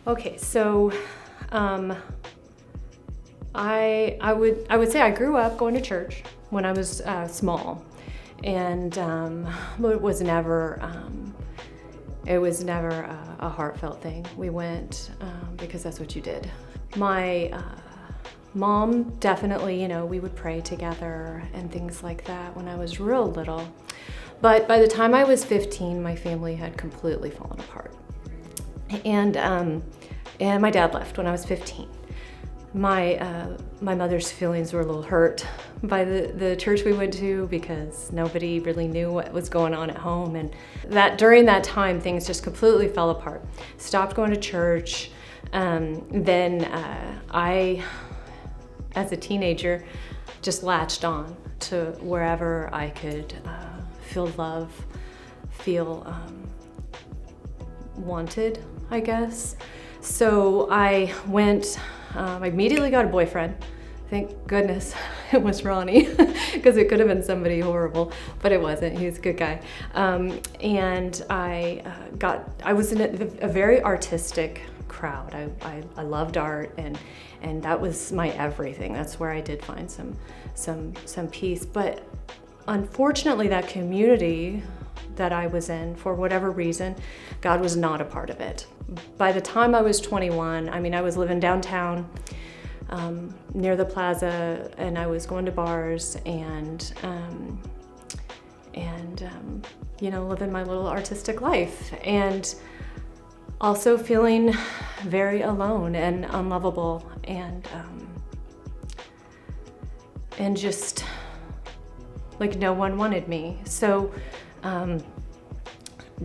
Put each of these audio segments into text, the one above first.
Okay, so I would say I grew up going to church when I was small, and it was never a heartfelt thing. We went because that's what you did. My mom definitely, we would pray together and things like that when I was real little. But by the time I was 15, my family had completely fallen apart. And my dad left when I was 15. My mother's feelings were a little hurt by the church we went to because nobody really knew what was going on at home, and that during that time things just completely fell apart. Stopped going to church. Then I, as a teenager, just latched on to wherever I could feel love, feel wanted, I guess. So I went, I immediately got a boyfriend. Thank goodness it was Ronnie, because it could have been somebody horrible, but it wasn't. He was a good guy. And I was in a very artistic crowd. I loved art, and that was my everything. That's where I did find some peace. But unfortunately, that community that I was in, for whatever reason, God was not a part of it. By the time I was 21, I was living downtown near the plaza, and I was going to bars and living my little artistic life, and also feeling very alone and unlovable, and just like no one wanted me. So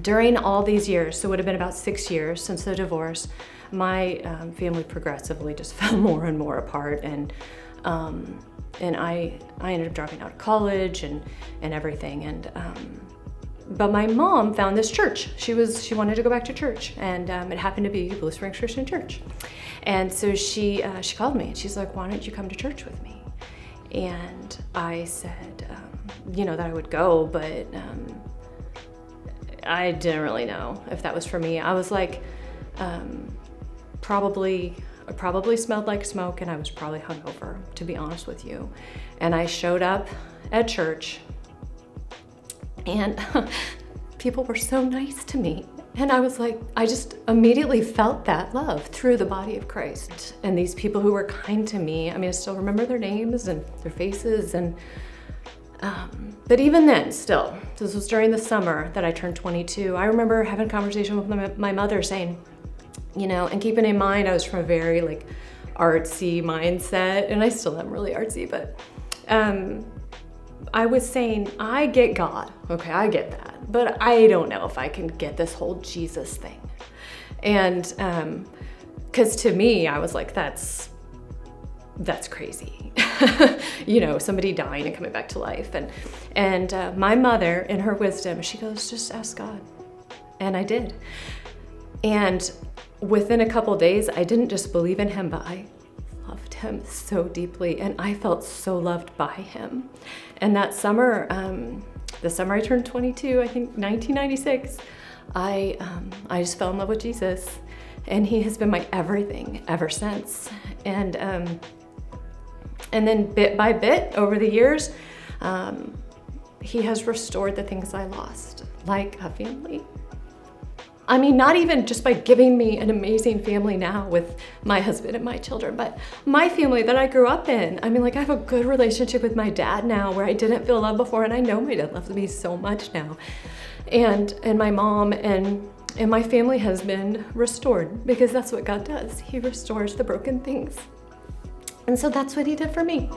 during all these years, so it would have been about 6 years since the divorce, my family progressively just fell more and more apart, and I ended up dropping out of college and everything, and but my mom found this church. She wanted to go back to church, and it happened to be Blue Springs Christian Church, and so she called me and she's like, "Why don't you come to church with me?" And I said, that I would go, but I didn't really know if that was for me. I was like, probably smelled like smoke, and I was probably hungover, to be honest with you. And I showed up at church, and people were so nice to me. And I was like, I just immediately felt that love through the body of Christ. And these people who were kind to me, I still remember their names and their faces, and but even then, still, this was during the summer that I turned 22. I remember having a conversation with my mother saying, and keeping in mind I was from a very artsy mindset, and I still am really artsy, but I was saying, I get God, okay, I get that, but I don't know if I can get this whole Jesus thing. And because to me, I was like, that's crazy. Somebody dying and coming back to life. And my mother, in her wisdom, she goes, just ask God. And I did. And within a couple days, I didn't just believe in him, but I loved him so deeply, and I felt so loved by him. And that summer, the summer I turned 22, I think 1996, I just fell in love with Jesus, and he has been my everything ever since. And then bit by bit over the years, he has restored the things I lost, like a family. Not even just by giving me an amazing family now with my husband and my children, but my family that I grew up in. I have a good relationship with my dad now, where I didn't feel love before, and I know my dad loves me so much now. And my mom and my family has been restored, because that's what God does. He restores the broken things. And so that's what he did for me.